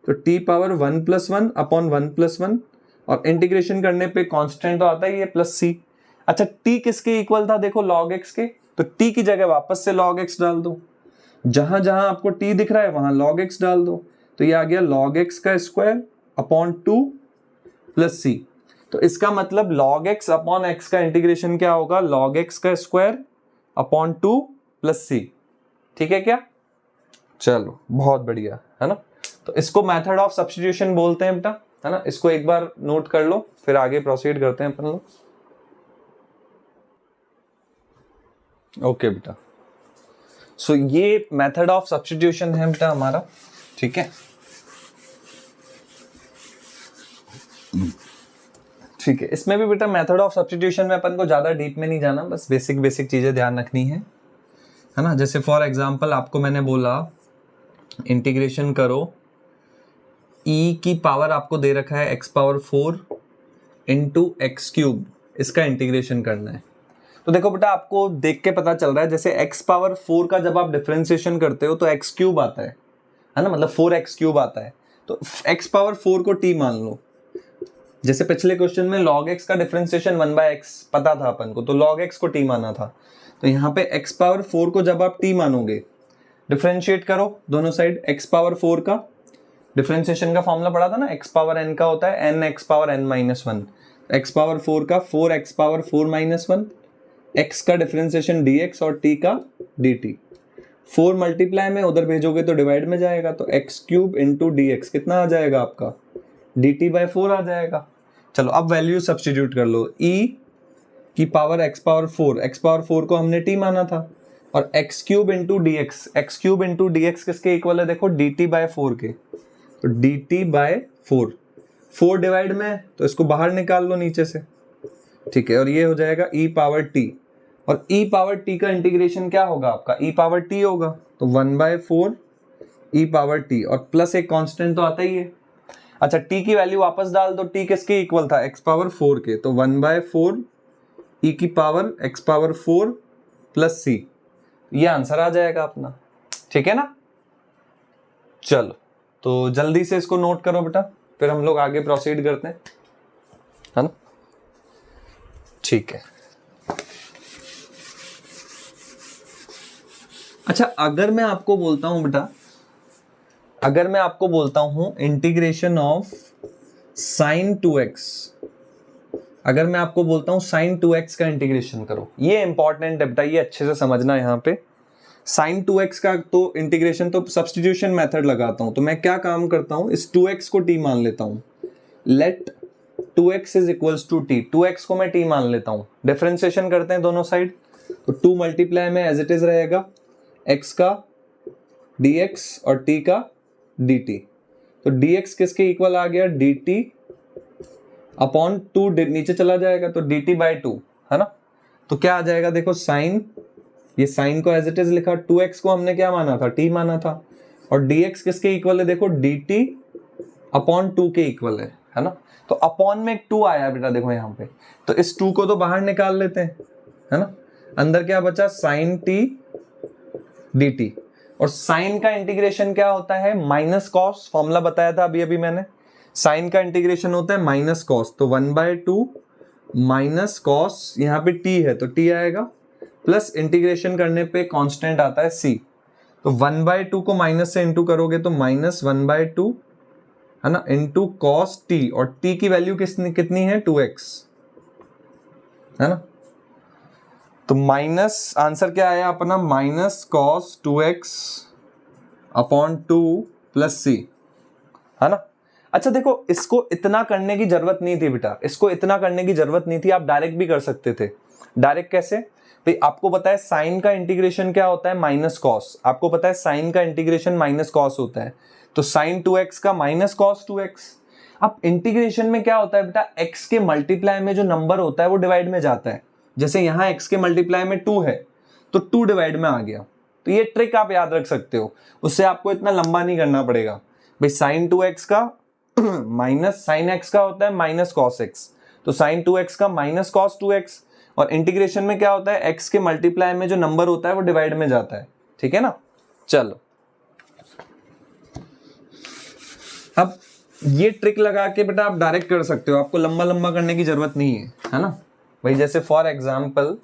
तो t power 1 plus 1 upon 1 plus 1, और इंटीग्रेशन करने पे कांस्टेंट तो आता ही है प्लस c। अच्छा t किसके इक्वल था, देखो log x के, तो t की जगह वापस से log x डाल दो, जहां जहां आपको t दिख रहा है वहां log x डाल दो, तो ये आ गया log x का स्क्वायर अपॉन 2 प्लस c। तो इसका मतलब log x अपॉन x का इंटीग्रेशन क्या होगा, log x का स्क्वायर अपॉन 2 प्लस c। ठीक है क्या, चलो बहुत बढ़िया, है ना। तो इसको मेथड ऑफ सब्स्टिट्यूशन बोलते हैं बेटा, है ना। इसको एक बार नोट कर लो, फिर आगे प्रोसीड करते हैं अपन लोग। ओके बेटा, सो ये मेथड ऑफ सब्स्टिट्यूशन है बेटा हमारा, ठीक है। ठीक है, इसमें भी बेटा मेथड ऑफ सब्स्टिट्यूशन में अपन को ज्यादा डीप में नहीं जाना, बस बेसिक बेसिक चीजें ध्यान रखनी है ना। जैसे फॉर एग्जांपल आपको मैंने बोला इंटीग्रेशन करो, e की पावर आपको दे रखा है x power 4 into x cube, इसका इंटीग्रेशन करना है। तो देखो बेटा आपको देख के पता चल रहा है, जैसे x पावर 4 का जब आप डिफरेंशिएशन करते हो तो x क्यूब आता है ना, मतलब 4x क्यूब आता है। तो x पावर 4 को t मान लो, जैसे पिछले क्वेश्चन में log x का डिफरेंशिएशन 1/x पता था अपन को, तो log x को t माना था। तो यहाँ पे x पावर 4 को जब आप t मानोगे, डिफरेंशिएट करो दोनों साइड, x पावर 4 का डिफरेंशिएशन का फॉर्मूला पढ़ा था ना, x पावर n का होता है n x power n minus 1, x power 4 का 4x पावर 4 माइनस 1, x का डिफरेंशिएशन dx और t का dt। 4 मल्टीप्लाई में उधर भेजोगे तो डिवाइड में जाएगा, तो x क्यूब इंटू dx कितना आ जाएगा आपका, dt बाई 4 आ जाएगा। चलो अब वैल्यू सब्स्टिट्यूट कर लो, e की पावर x पावर 4 को हमने t माना था, और x क्यूब इंटू dx किसके इक्वल है, देखो dt बाय 4 के, तो dt बाय 4 डिवाइड में, तो इसको बाहर निकाल लो नीचे से, ठीक है, और ये हो जाएगा e पावर t, और e पावर t का इंटीग्रेशन क्या होगा आपका, e पावर t होगा, तो 1/4 e पावर t, और प्लस एक कांस्टेंट तो आता ही है। अच्छा t की वैल्यू वापस डाल दो, t किसके इक्वल था, x पावर 4 के, तो 1/4 e की power x power 4 plus c, ये आंसर आ जाएगा अपना, ठीक है ना। चलो तो जल्दी से इसको नोट करो बेटा, फिर हम लोग आगे प्रोसीड करते हैं, है ना। ठीक है, अच्छा अगर मैं आपको बोलता हूं बेटा, अगर मैं आपको बोलता हूं इंटीग्रेशन ऑफ साइन 2x, अगर मैं आपको बोलता हूं साइन 2x का इंटीग्रेशन करो, ये इंपॉर्टेंट है बेटा, ये अच्छे से समझना यहाँ पे। साइन 2x का तो इंटीग्रेशन तो सब्स्टिट्यूशन मेथड लगाता हूं, तो मैं क्या काम करता हूं, इस 2x को t मान लेता हूं, let 2x is equals to t, 2x को मैं t मान लेता हूं, डिफरेंशिएशन करते हैं दोनों साइड, तो 2 मल्टीप्लाई में एज इट इज रहेगा x का dx और t का dt, तो dx किसके इक्वल आ गया, dt अपॉन 2, नीचे चला जाएगा तो dt बाई 2, है ना। तो क्या आ जाएगा, देखो साइन, ये साइन को एज इट इज लिखा, 2x को हमने क्या माना था, t माना था, और dx किसके इक्वल है, देखो dt अपॉन 2 के इक्वल है ना। तो अपॉन में एक 2 आया बेटा, देखो यहाँ पे, तो इस 2 को तो बाहर निकाल लेते हैं, है ना। अंदर क्या बचा, साइन t dt, और साइन का इंटीग्रेशन क्या होता है, माइनस कॉस, फॉर्मूला बताया था अभी अभी मैंने, साइन का इंटीग्रेशन होता है माइनस कॉस, तो 1/2 माइनस कॉस, यहाँ पे t है तो t आएगा, प्लस इंटीग्रेशन करने पे कांस्टेंट आता है c, तो 1/2 को माइनस से इंटू करोगे तो -1/2 है ना, इंटू कॉस टी, और टी की वैल्यू कितनी है 2x है ना। तो माइनस आंसर क्या आया अपना, -cos 2x अपॉन 2 प्लस सी है ना। अच्छा देखो, इसको इतना करने की जरूरत नहीं थी बेटा, इसको इतना करने की जरूरत नहीं थी, आप डायरेक्ट भी कर सकते थे। डायरेक्ट कैसे भाई, आपको पता है साइन का इंटीग्रेशन क्या होता है, माइनस कॉस। आपको पता है साइन का इंटीग्रेशन माइनस कॉस होता है, तो साइन 2x का माइनस कॉस 2x। अब इंटीग्रेशन में क्या होता है बेटा, x के मल्टीप्लाई में जो नंबर होता है वो डिवाइड में जाता है। जैसे यहां x के मल्टीप्लाई में 2 है तो 2 डिवाइड में आ गया। तो ये ट्रिक आप याद रख सकते हो, उससे आपको इतना लंबा नहीं करना पड़ेगा भाई। साइन 2x का माइनस साइन x का होता है माइनस कॉस x, तो साइन 2x का माइनस कॉस 2x। और इंटीग्रेशन में क्या होता है, x के मल्टीप्लाई में जो नंबर होता है वो डिवाइड में जाता है, ठीक है ना। चलो अब ये ट्रिक लगा के बेटा आप डायरेक्ट कर सकते हो, आपको लंबा लंबा करने की जरूरत नहीं है ना भाई। जैसे फॉर एग्जांपल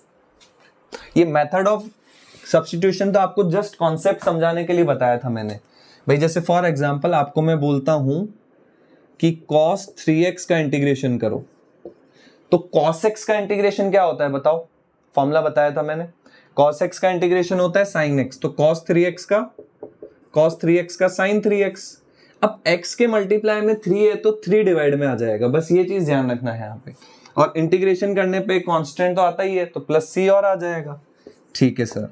ये मेथड ऑफ सब्स्टिट्यूशन तो आपको जस्ट कॉन्सेप्ट समझाने के लिए बताया था मैंने भाई। जैसे फॉर एग्जांपल आपको मैं बोलता हूं कि cos 3x का इंटीग्रेशन करो, तो cos x का इंटीग्रेशन क्या होता है बताओ, फॉर्मूला बताया था मैंने। cos x का इंटीग्रेशन होता है sin x, तो cos 3x का sin 3x। अब x के मल्टीप्लाई में 3 है तो 3 डिवाइड में आ जाएगा, बस ये चीज ध्यान रखना है यहाँ पे। और इंटीग्रेशन करने पे कांस्टेंट तो आता ही है, तो प्लस c और आ जाएगा, ठीक है सर।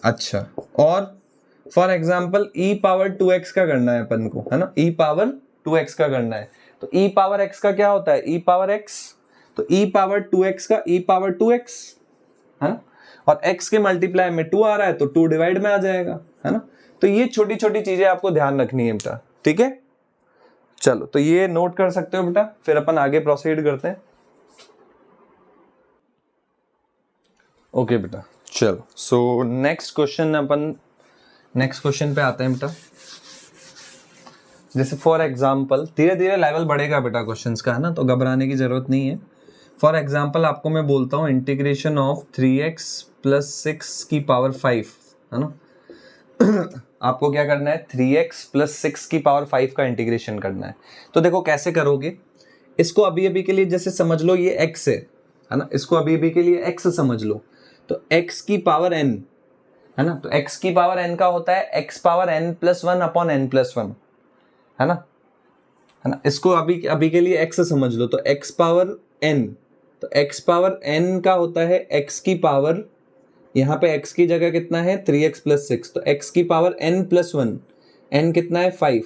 अच्छा, और for example e power 2x का करना है अपन को, है ना, e पावर 2x का करना है। तो e पावर x का क्या होता है, e पावर x, तो e पावर 2x का e पावर 2x है ना। और x के मल्टीप्लाई में 2 आ रहा है तो 2 डिवाइड में आ जाएगा, है ना। तो ये छोटी छोटी चीजें आपको ध्यान रखनी है बेटा, ठीक है। चलो तो ये नोट कर सकते हो बेटा, फिर अपन आगे प्रोसीड करते हैं। ओके बेटा, चलो सो नेक्स्ट क्वेश्चन पे आते हैं बेटा। जैसे फॉर एग्जाम्पल, धीरे धीरे लेवल बढ़ेगा बेटा क्वेश्चंस का, है ना, तो घबराने की जरूरत नहीं है। फॉर एग्जाम्पल आपको मैं बोलता हूँ इंटीग्रेशन ऑफ 3x प्लस 6 की पावर 5 है ना। आपको क्या करना है, 3x प्लस 6 की पावर 5 का इंटीग्रेशन करना है। तो देखो कैसे करोगे, इसको अभी अभी के लिए जैसे समझ लो ये x है ना, इसको अभी अभी के लिए x समझ लो। तो x की पावर n है ना, तो x की पावर n का होता है x power n plus 1 upon n plus 1 है ना। इसको अभी अभी के लिए x समझ लो, तो x पावर n, तो x पावर n का होता है x की पावर, यहाँ पे x की जगह कितना है 3x प्लस 6, तो x की पावर n प्लस 1, n कितना है 5,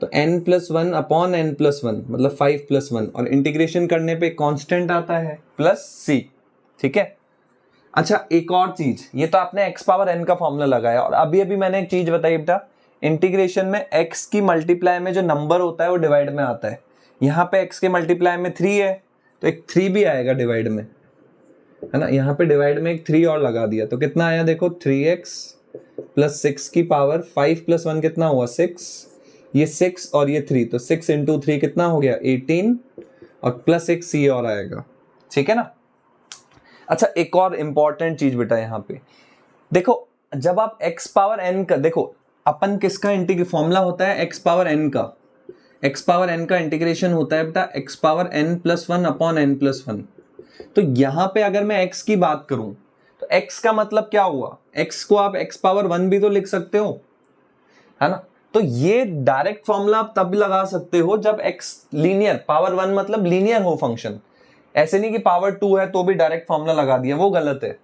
तो n plus 1 upon n plus 1 मतलब 5 प्लस 1, और इंटीग्रेशन करने पे कांस्टेंट आता है प्लस c, ठीक है। अच्छा एक और चीज, ये तो आपने x पावर n का फॉर्मूला लगाया, और अभी अभी मैंने एक चीज बताई बेटा, इंटीग्रेशन में x की मल्टीप्लाई में जो नंबर होता है वो डिवाइड में आता है। यहाँ पे x के मल्टीप्लाई में 3 है तो एक 3 भी आएगा डिवाइड में, है ना। यहाँ पे डिवाइड में एक 3 और लगा दिया तो कितना आया देखो, 3x प्लस 6 की पावर 5 प्लस 1 कितना हुआ 6, ये 6 और ये 3, तो 6 इंटू 3 कितना हो गया 18, और प्लस एक c और आएगा, ठीक है ना। अच्छा एक और इंपॉर्टेंट चीज बेटा यहाँ पे देखो, जब आप x पावर n का, देखो अपन किसका फॉर्मूला होता है x पावर n का, x पावर n का इंटीग्रेशन होता है बेटा x power n plus 1 upon n plus 1। तो यहां पे अगर मैं x की बात करूं तो x का मतलब क्या हुआ, x को आप x पावर 1 भी तो लिख सकते हो, है ना। तो ये डायरेक्ट फॉर्मूला आप तब लगा सकते हो जब x लीनियर, पावर 1 मतलब लीनियर हो फंक्शन, ऐसे नहीं कि पावर 2 है तो भी डायरेक्ट फॉर्मूला लगा दिया, वो गलत है।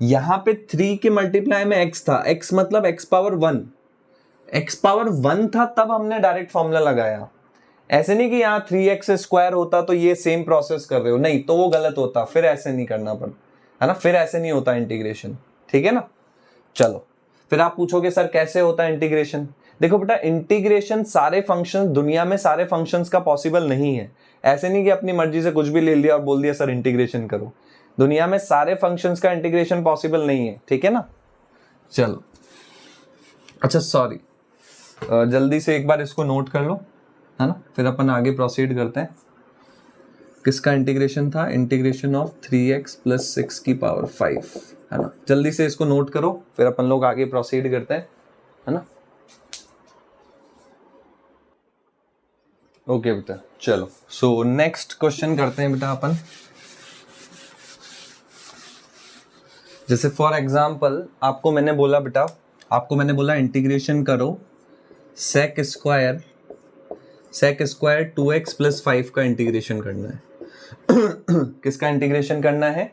यहां पे 3 के मल्टीप्लाई में x था, x मतलब x पावर 1, x पावर 1 था तब हमने डायरेक्ट फॉर्मूला लगाया। ऐसे नहीं कि यहाँ 3x स्क्वायर होता तो ये सेम प्रोसेस कर रहे हो, नहीं तो वो गलत होता, फिर ऐसे नहीं करना पड़ता, है ना, फिर ऐसे नहीं होता इंटीग्रेशन, ठीक है ना। चलो फिर आप पूछोगे सर कैसे होता है इंटीग्रेशन। देखो बेटा इंटीग्रेशन सारे फंक्शन, दुनिया में सारे फंक्शंस का पॉसिबल नहीं है। ऐसे नहीं कि अपनी मर्जी से कुछ भी ले लिया और बोल दिया सर इंटीग्रेशन करो, दुनिया में सारे फंक्शंस का इंटीग्रेशन पॉसिबल नहीं है, ठीक है ना। चलो अच्छा सॉरी, जल्दी से एक बार इसको नोट कर लो, है ना, फिर अपन आगे प्रोसीड करते हैं। किसका इंटीग्रेशन था, इंटीग्रेशन ऑफ 3x प्लस 6 की पावर 5, है ना। जल्दी से इसको नोट करो फिर अपन लोग आगे प्रोसीड करते हैं। है ना। ओके बेटा, चलो सो नेक्स्ट क्वेश्चन करते हैं बेटा अपन। जैसे फॉर एग्जाम्पल आपको मैंने बोला बेटा, आपको मैंने बोला इंटीग्रेशन करो सेक स्क्वायर 2x प्लस 5 का इंटीग्रेशन करना है। किसका इंटीग्रेशन करना है?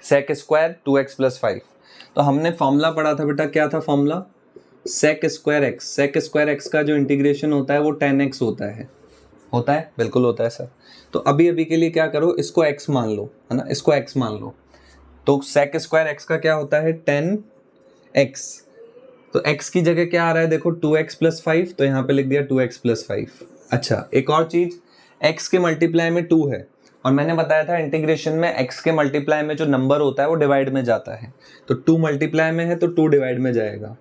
Sec square 2x plus 5। तो हमने फॉर्मूला पढ़ा था बेटा, क्या था formula? Sec square x. Sec square x का जो इंटीग्रेशन होता है वो 10x होता है। होता है, बिल्कुल होता है सर। तो अभी अभी के लिए क्या करो, इसको x मान लो, है ना, इसको x मान लो। तो सेक स्क्वायर एक्स का क्या होता है? 10x। तो x की जगह क्या आ रहा है देखो, 2x प्लस 5, तो यहाँ पे लिख दिया 2x प्लस 5। अच्छा, एक और चीज, x के मल्टीप्लाई में 2 है, और मैंने बताया था इंटीग्रेशन में x के मल्टीप्लाई में जो नंबर होता है वो डिवाइड में जाता है। तो 2 मल्टीप्लाई में है तो 2 डिवाइड में जाएगा,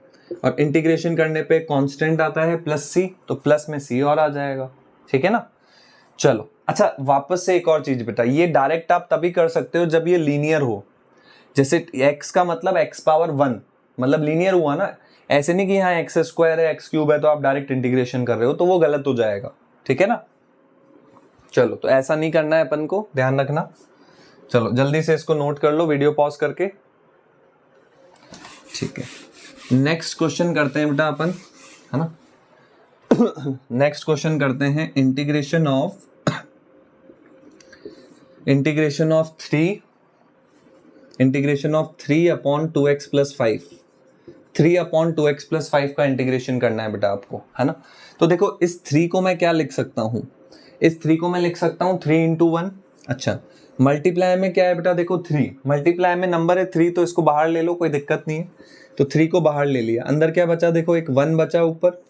और इंटीग्रेशन करने पे कांस्टेंट आता है प्लस c, तो प्लस में c और आ जाएगा। ठीक है ना। चलो अच्छा, वापस से एक और चीज बेटा, ये डायरेक्ट आप तभी कर सकते हो जब ये लीनियर हो। जैसे x का मतलब x पावर 1, मतलब लीनियर हुआ ना। ऐसे नहीं कि यहाँ एक्स स्क्वायर है एक्स क्यूब है तो आप डायरेक्ट इंटीग्रेशन कर रहे हो, तो वो गलत हो जाएगा। ठीक है ना। चलो, तो ऐसा नहीं करना है अपन को, ध्यान रखना। चलो जल्दी से इसको नोट कर लो वीडियो पॉज करके। ठीक है, नेक्स्ट क्वेश्चन करते हैं बेटा अपन, है ना। नेक्स्ट क्वेश्चन करते हैं integration of 3 upon 2x plus 5। 3 upon 2x plus 5 का इंटीग्रेशन करना है बेटा आपको, है ना। तो देखो इस 3 को मैं क्या लिख सकता हूँ, इस 3 को मैं लिख सकता हूँ 3 इंटू 1। अच्छा, मल्टीप्लाई में क्या है बेटा, देखो 3 मल्टीप्लाई में नंबर है 3, तो इसको बाहर ले लो, कोई दिक्कत नहीं है। तो 3 को बाहर ले लिया, अंदर क्या बचा, देखो एक 1 बचा ऊपर,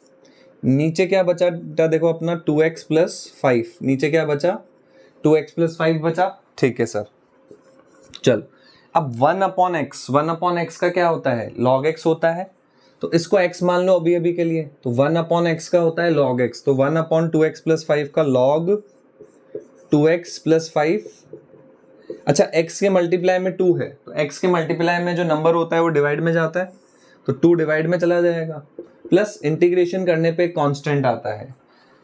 नीचे क्या बचा बेटा, देखो अपना 2x प्लस 5, नीचे क्या बचा, 2x प्लस 5 बचा। ठीक है सर। चल, अब 1 अपॉन एक्स का क्या होता है, लॉग एक्स होता है, तो इसको x मान लो अभी अभी के लिए। तो 1 अपॉन एक्स का होता है लॉग x, तो 1 अपॉन 2x प्लस 5 का लॉग 2x प्लस 5। अच्छा, x के मल्टीप्लाई में 2 है, तो x के मल्टीप्लाई में जो नंबर होता है वो डिवाइड में जाता है, तो 2 डिवाइड में चला जाएगा, प्लस इंटीग्रेशन करने पे कांस्टेंट आता है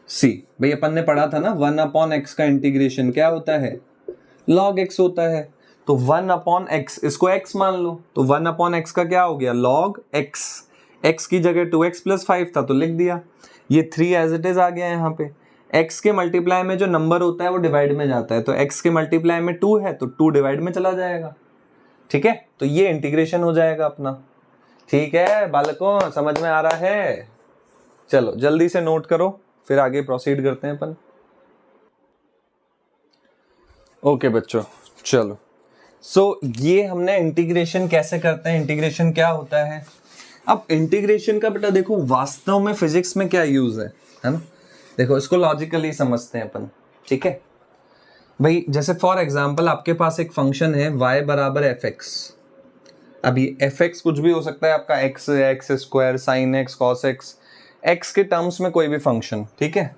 c। भाई अपन ने पढ़ा था ना 1 अपॉन एक्स का इंटीग्रेशन क्या होता है, log x होता है। तो 1 अपॉन एक्स, इसको x मान लो, तो 1 अपॉन एक्स का क्या हो गया, log x। x की जगह 2x प्लस 5 था तो लिख दिया, ये 3 एज इट इज आ गया यहाँ पे। x के मल्टीप्लाई में जो नंबर होता है वो डिवाइड में जाता है, तो x के मल्टीप्लाई में 2 है तो 2 डिवाइड में चला जाएगा। ठीक है, तो ये इंटीग्रेशन हो जाएगा अपना। ठीक है बालकों, समझ में आ रहा है? चलो जल्दी से नोट करो, फिर आगे प्रोसीड करते हैं अपन। ओके बच्चों, चलो सो ये हमने इंटीग्रेशन कैसे करते हैं, इंटीग्रेशन क्या होता है। अब इंटीग्रेशन का बेटा देखो वास्तव में फिजिक्स में क्या यूज है ना। देखो इसको लॉजिकली समझते हैं अपन। ठीक है भाई, जैसे फॉर एग्जांपल आपके पास एक फंक्शन है y बराबर एफ एक्स। अब ये एफ एक्स कुछ भी हो सकता है आपका, x, x square, sine x, cos x, x के टर्म्स में कोई भी फंक्शन। ठीक है,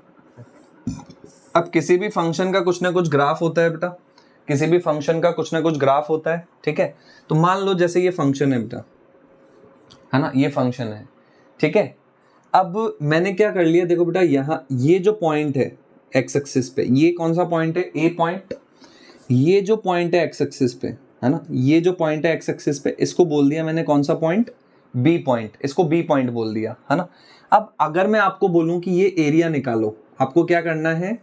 अब किसी भी फंक्शन का कुछ ना कुछ ग्राफ होता है बेटा, किसी भी फंक्शन का कुछ ना कुछ ग्राफ होता है। ठीक है, तो मान लो जैसे ये फंक्शन है बेटा, है ना, ये फंक्शन है। ठीक है, अब मैंने क्या कर लिया, देखो बेटा यहाँ ये जो पॉइंट है एक्स एक्सिस पे, ये कौन सा पॉइंट है, ए पॉइंट। ये जो पॉइंट है एक्स एक्सिस पे, है ना, ये जो पॉइंट है एक्स एक्सिस पे, इसको बोल दिया मैंने कौन सा पॉइंट, बी पॉइंट, इसको बी पॉइंट बोल दिया, है ना। अब अगर मैं आपको बोलूं कि ये एरिया निकालो, आपको क्या करना है,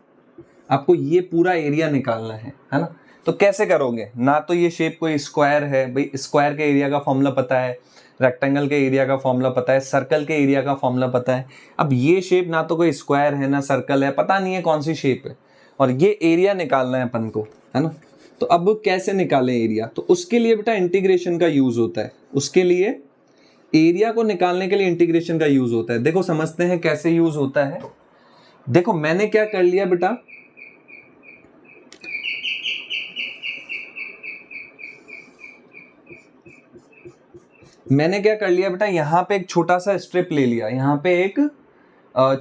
आपको ये पूरा एरिया निकालना है ना। तो कैसे करोगे, ना तो ये शेप कोई स्क्वायर है, भाई स्क्वायर के एरिया का फॉर्मूला पता है, रेक्टेंगल के एरिया का फॉर्मूला पता है, सर्कल के एरिया का फॉर्मूला पता है। अब ये शेप ना तो कोई स्क्वायर है ना सर्कल है, पता नहीं है कौन सी शेप है, और ये एरिया निकालना है अपन को, है ना। तो अब कैसे निकालें एरिया, तो उसके लिए बेटा इंटीग्रेशन का यूज होता है, उसके लिए एरिया को निकालने के लिए इंटीग्रेशन का यूज होता है। देखो समझते हैं कैसे यूज होता है। देखो मैंने क्या कर लिया बेटा, मैंने क्या कर लिया बेटा, यहाँ पे एक छोटा सा स्ट्रिप ले लिया, यहाँ पे एक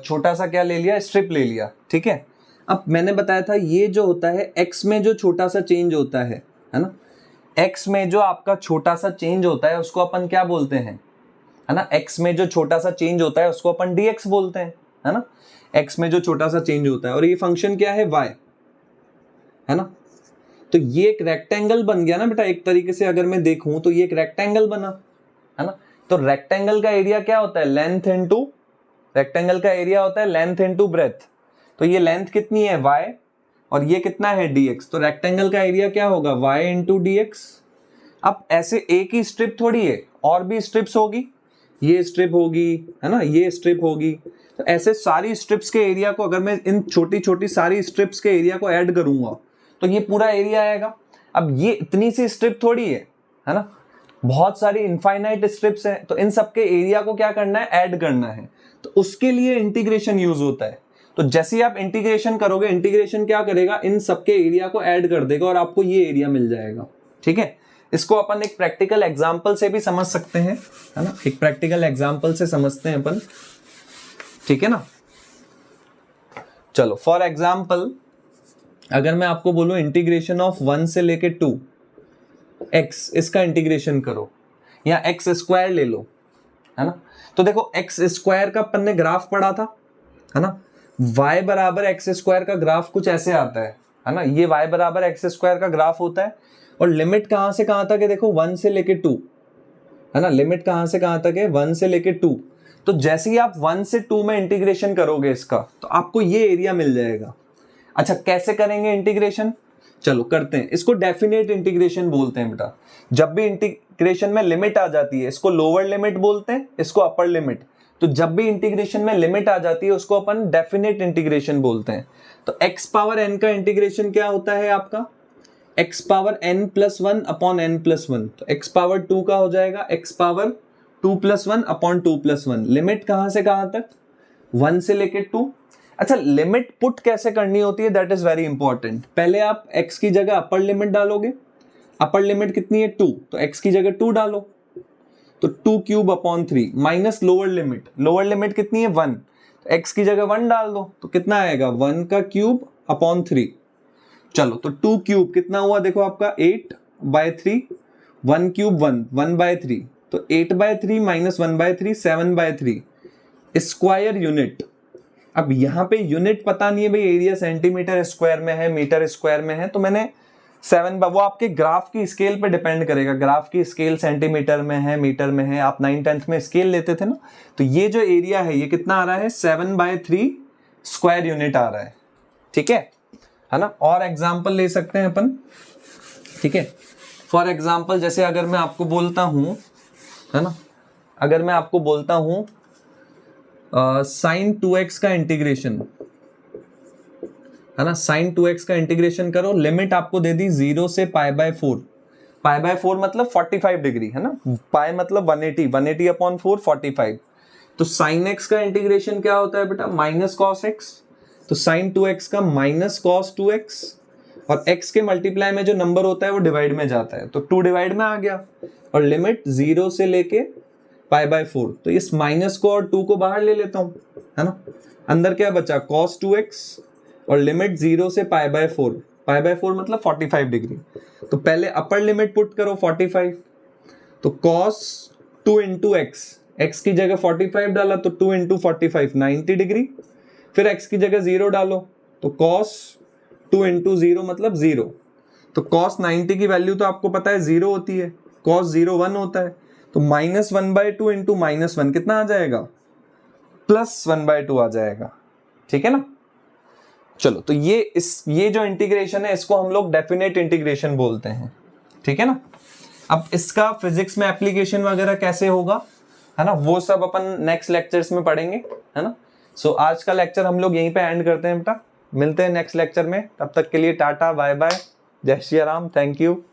छोटा सा क्या ले लिया, स्ट्रिप ले लिया। ठीक है, अब मैंने बताया था ये जो होता है x में जो छोटा सा चेंज होता है ना, x में जो आपका छोटा सा चेंज होता है उसको अपन क्या बोलते हैं, है ना, x में जो छोटा सा चेंज होता है उसको अपन dx बोलते हैं, है ना, x में जो छोटा सा चेंज होता है। और ये फंक्शन क्या है, y, है ना। तो ये एक रेक्टेंगल बन गया ना बेटा, एक तरीके से अगर मैं देखूं तो ये एक रेक्टेंगल बना, है ना। तो रेक्टेंगल का एरिया क्या होता है, लेंथ इनटू, रेक्टेंगल का एरिया होता है लेंथ इनटू ब्रेथ। तो ये लेंथ कितनी है, y, और ये कितना है, dx। तो रेक्टेंगल का एरिया क्या होगा, y इंटू dx। अब ऐसे एक ही स्ट्रिप थोड़ी है, और भी स्ट्रिप्स होगी, ये स्ट्रिप होगी, है ना, ये स्ट्रिप होगी। तो ऐसे सारी स्ट्रिप्स के एरिया को अगर मैं इन छोटी छोटी सारी स्ट्रिप्स के एरिया को ऐड करूंगा तो ये पूरा एरिया आएगा। अब ये इतनी सी स्ट्रिप थोड़ी है ना, बहुत सारी इनफाइनाइट स्ट्रिप्स हैं, तो इन सबके एरिया को क्या करना है, ऐड करना है। तो उसके लिए इंटीग्रेशन यूज होता है। तो जैसे ही आप इंटीग्रेशन करोगे, इंटीग्रेशन क्या करेगा, इन सबके एरिया को ऐड कर देगा और आपको ये एरिया मिल जाएगा। ठीक है, इसको अपन एक प्रैक्टिकल एग्जांपल से भी समझ सकते हैं, है ना, एक प्रैक्टिकल एग्जांपल से समझते हैं अपन। ठीक है ना, चलो फॉर एग्जांपल अगर मैं आपको बोलूं इंटीग्रेशन ऑफ 1 से लेके 2 x, इसका इंटीग्रेशन करो, या एक्स स्क्वायर ले लो, है ना। तो देखो एक्स स्क्वायर का अपन ने ग्राफ पढ़ा था, है ना, y बराबर एक्स स्क्वायर का ग्राफ कुछ ऐसे आता है ना, ये y बराबर एक्स स्क्वायर का ग्राफ होता है। और लिमिट कहां से कहां तक है, देखो 1 से लेके 2, है ना, लिमिट कहां से कहां तक है, 1 से लेके 2। तो जैसे ही आप 1 से 2 में इंटीग्रेशन करोगे इसका, तो आपको ये एरिया मिल जाएगा। अच्छा, कैसे करेंगे इंटीग्रेशन, चलो करते हैं। इसको डेफिनेट इंटीग्रेशन बोलते हैं बेटा। जब भी इंटीग्रेशन में लिमिट आ जाती है, इसको लोअर लिमिट बोलते हैं, इसको अपर लिमिट। तो जब भी इंटीग्रेशन में लिमिट आ जाती है उसको अपन डेफिनेट इंटीग्रेशन बोलते हैं। तो x पावर n का इंटीग्रेशन क्या होता है आपका, x power n plus 1 upon n plus 1। तो x पावर 2 का हो जाएगा x power 2 plus 1 upon 2 plus 1। Limit कहां से कहां तक, 1 से लेके 2। अच्छा, लिमिट पुट कैसे करनी होती है, दैट इज वेरी इंपॉर्टेंट। पहले आप x की जगह अपर लिमिट डालोगे, अपर लिमिट कितनी है 2, तो x की जगह 2 डालो, तो 2 cube upon 3 minus lower limit कितनी है 1, तो x की जगह 1 डाल दो, तो कितना आएगा 1 का क्यूब अपॉन 3। चलो, तो 2 क्यूब कितना हुआ, देखो आपका 8/3, 1 क्यूब 1/3, तो 8/3 माइनस 1/3 7/3 स्क्वायर यूनिट। अब यहाँ पे यूनिट पता नहीं है भाई, एरिया सेंटीमीटर स्क्वायर में है, मीटर स्क्वायर में है, तो मैंने 7, वो आपके ग्राफ की स्केल पे डिपेंड करेगा। ग्राफ की स्केल सेंटीमीटर में है, मीटर में है, आप 9th-10th में स्केल लेते थे ना। तो ये जो एरिया है ये कितना आ रहा है, 7/3 स्क्वायर यूनिट आ रहा है। ठीक है ना। और एग्जाम्पल ले सकते हैं अपन। ठीक है, फॉर एग्जाम्पल जैसे अगर मैं आपको बोलता हूं, है ना, अगर मैं आपको बोलता हूं sin 2x का इंटीग्रेशन, है ना, sin 2x का इंटीग्रेशन करो। लिमिट आपको दे दी 0 से π/4, π/4 मतलब 45 डिग्री, है ना, पाई मतलब 180 अपॉन 4 45। तो sin x का इंटीग्रेशन क्या होता है बेटा, माइनस cos x। तो sin 2x का माइनस cos 2x, और x के मल्टीप्लाई में जो नंबर होता है वो डिवाइड में जाता है, तो 2 डिवाइड में आ गया। और लिमिट 0 से लेके π/4, तो इस माइनस को और 2 को बाहर ले लेता हूं, है ना, अंदर क्या बचा cos 2x, और लिमिट 0 से π/4, π/4 मतलब 45 डिग्री। तो पहले अपर लिमिट पुट करो 45, तो cos 2 इंटू एक्स, एक्स की जगह 45 डाला तो 2 इंटू 45 90 डिग्री। फिर x की जगह 0 डालो, तो cos 2 इंटू 0 मतलब 0। तो cos 90 की वैल्यू तो आपको पता है 0 होती है, cos 0 1 होता है। तो -1/2 इंटू -1 कितना आ जाएगा, +1/2 आ जाएगा। ठीक है ना। चलो, तो ये जो इंटीग्रेशन है इसको हम लोग डेफिनेट इंटीग्रेशन बोलते हैं। ठीक है ना। अब इसका फिजिक्स में एप्लीकेशन वगैरह कैसे होगा, है ना, वो सब अपन नेक्स्ट लेक्चर्स में पढ़ेंगे, है ना। सो आज का लेक्चर हम लोग यहीं पे एंड करते हैं बेटा, मिलते हैं नेक्स्ट लेक्चर में। तब तक के लिए टाटा बाय बाय, जय श्री राम, थैंक यू।